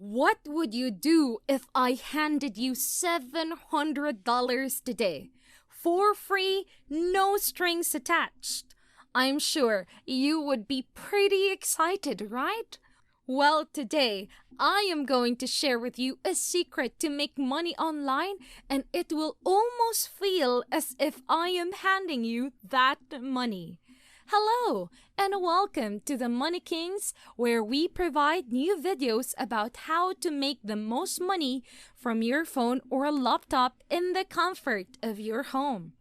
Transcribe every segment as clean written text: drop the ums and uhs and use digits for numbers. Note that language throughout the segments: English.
What would you do if I handed you $700 today? For free, no strings attached. I'm sure you would be pretty excited, right? Well, today I am going to share with you a secret to make money online, and it will almost feel as if I am handing you that money. Hello, and welcome to the Money Kings, where we provide new videos about how to make the most money from your phone or laptop in the comfort of your home.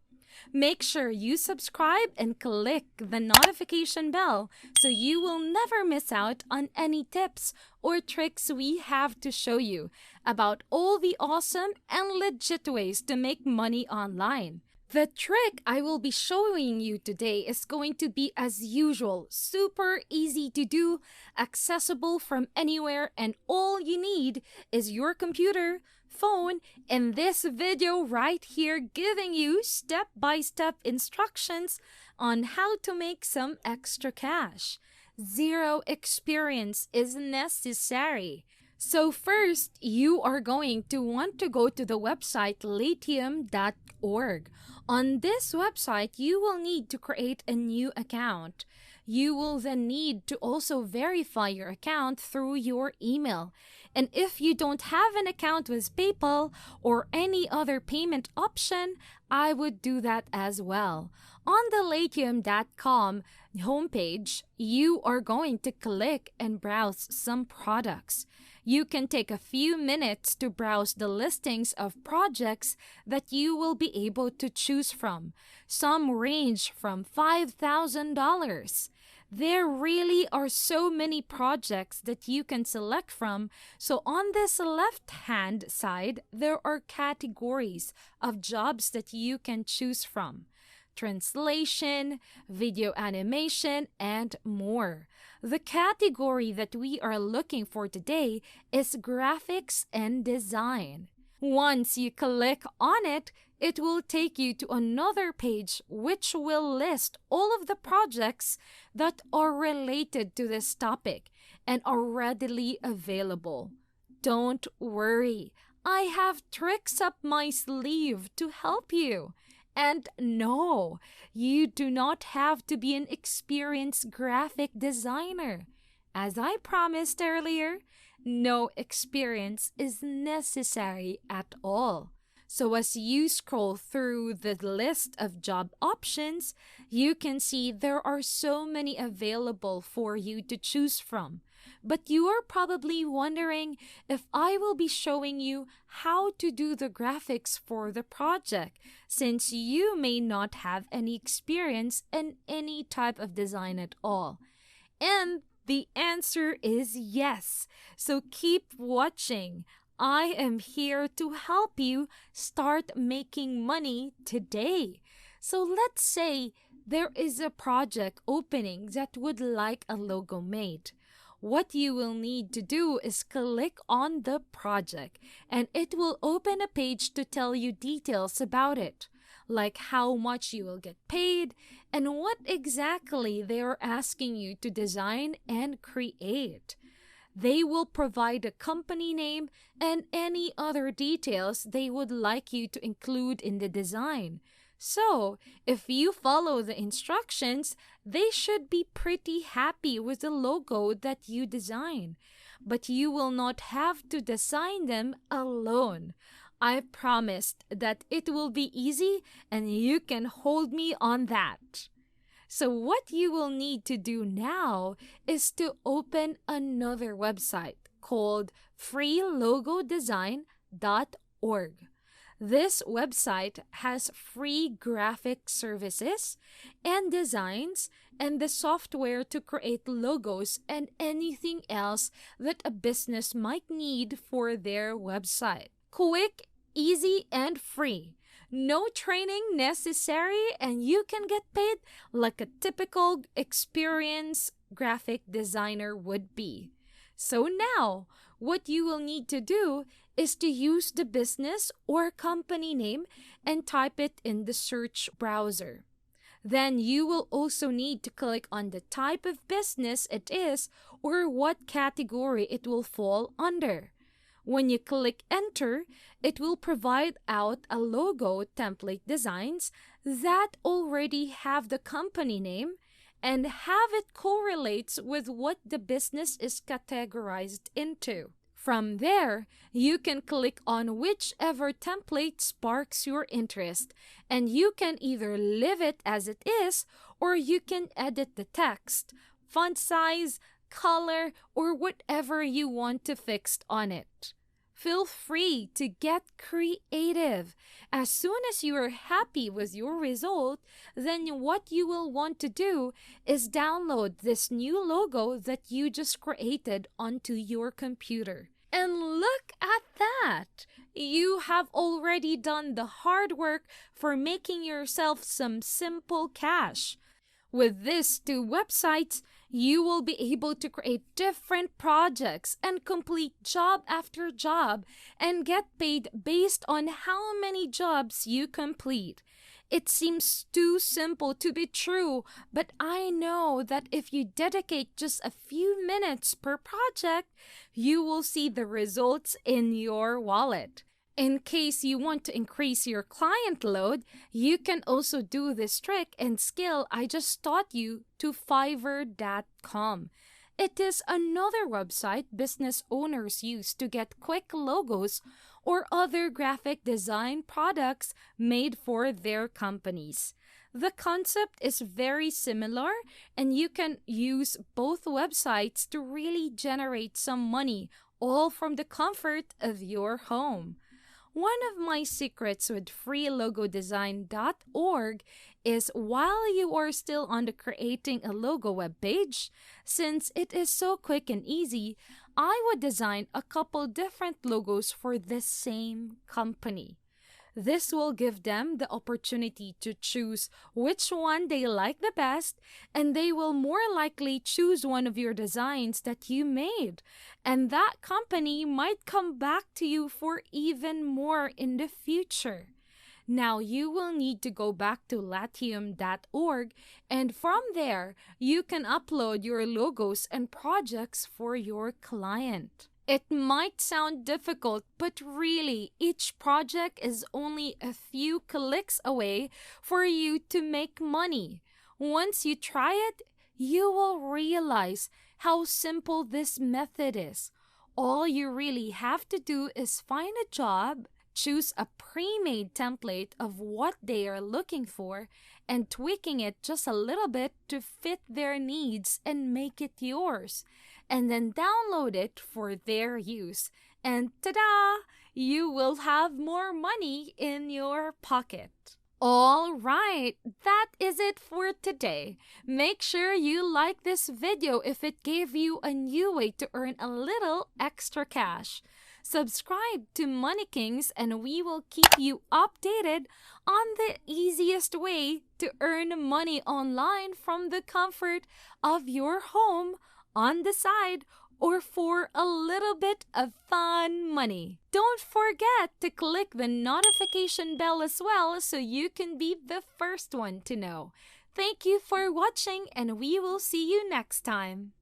Make sure you subscribe and click the notification bell so you will never miss out on any tips or tricks we have to show you about all the awesome and legit ways to make money online. The trick I will be showing you today is going to be, as usual, super easy to do, accessible from anywhere, and all you need is your computer, phone, and this video right here giving you step-by-step instructions on how to make some extra cash. Zero experience is necessary. So first, you are going to want to go to the website latium.org. On this website, you will need to create a new account. You will then need to also verify your account through your email. And if you don't have an account with PayPal or any other payment option, I would do that as well. On the latium.com homepage, you are going to click and browse some products. You can take a few minutes to browse the listings of projects that you will be able to choose from. Some range from $5,000. There really are so many projects that you can select from. So on this left-hand side, there are categories of jobs that you can choose from: translation, video animation, and more. The category that we are looking for today is graphics and design. Once you click on it, it will take you to another page which will list all of the projects that are related to this topic and are readily available. Don't worry, I have tricks up my sleeve to help you. And no, you do not have to be an experienced graphic designer. As I promised earlier, no experience is necessary at all. So as you scroll through the list of job options, you can see there are so many available for you to choose from. But you are probably wondering if I will be showing you how to do the graphics for the project, since you may not have any experience in any type of design at all. And the answer is yes. So keep watching. I am here to help you start making money today. So let's say there is a project opening that would like a logo made. What you will need to do is click on the project, and it will open a page to tell you details about it, like how much you will get paid and what exactly they are asking you to design and create. They will provide a company name and any other details they would like you to include in the design. So, if you follow the instructions, they should be pretty happy with the logo that you design. But you will not have to design them alone. I promised that it will be easy, and you can hold me on that. So what you will need to do now is to open another website called freelogodesign.org. This website has free graphic services and designs and the software to create logos and anything else that a business might need for their website. Quick, easy, and free. No training necessary, and you can get paid like a typical experienced graphic designer would be. So now, what you will need to do is to use the business or company name and type it in the search browser. Then you will also need to click on the type of business it is or what category it will fall under. When you click enter, it will provide out a logo template designs that already have the company name and have it correlates with what the business is categorized into. From there, you can click on whichever template sparks your interest, and you can either leave it as it is or you can edit the text, font size, color, or whatever you want to fix on it. Feel free to get creative. As soon as you are happy with your result, then what you will want to do is download this new logo that you just created onto your computer. And look at that! You have already done the hard work for making yourself some simple cash. With these two websites, you will be able to create different projects and complete job after job and get paid based on how many jobs you complete. It seems too simple to be true, but I know that if you dedicate just a few minutes per project, you will see the results in your wallet. In case you want to increase your client load, you can also do this trick and skill I just taught you to Fiverr.com. It is another website business owners use to get quick logos or other graphic design products made for their companies. The concept is very similar, and you can use both websites to really generate some money, all from the comfort of your home. One of my secrets with freelogodesign.org is while you are still on the creating a logo webpage, since it is so quick and easy, I would design a couple different logos for the same company. This will give them the opportunity to choose which one they like the best, and they will more likely choose one of your designs that you made. And that company might come back to you for even more in the future. Now you will need to go back to Latium.org, and from there, you can upload your logos and projects for your client. It might sound difficult, but really, each project is only a few clicks away for you to make money. Once you try it, you will realize how simple this method is. All you really have to do is find a job, choose a pre-made template of what they are looking for, and tweaking it just a little bit to fit their needs and make it yours. And then download it for their use. And ta-da! You will have more money in your pocket. All right, that is it for today. Make sure you like this video if it gave you a new way to earn a little extra cash. Subscribe to Money Kings and we will keep you updated on the easiest way to earn money online from the comfort of your home, on the side, or for a little bit of fun money. Don't forget to click the notification bell as well so you can be the first one to know. Thank you for watching and we will see you next time.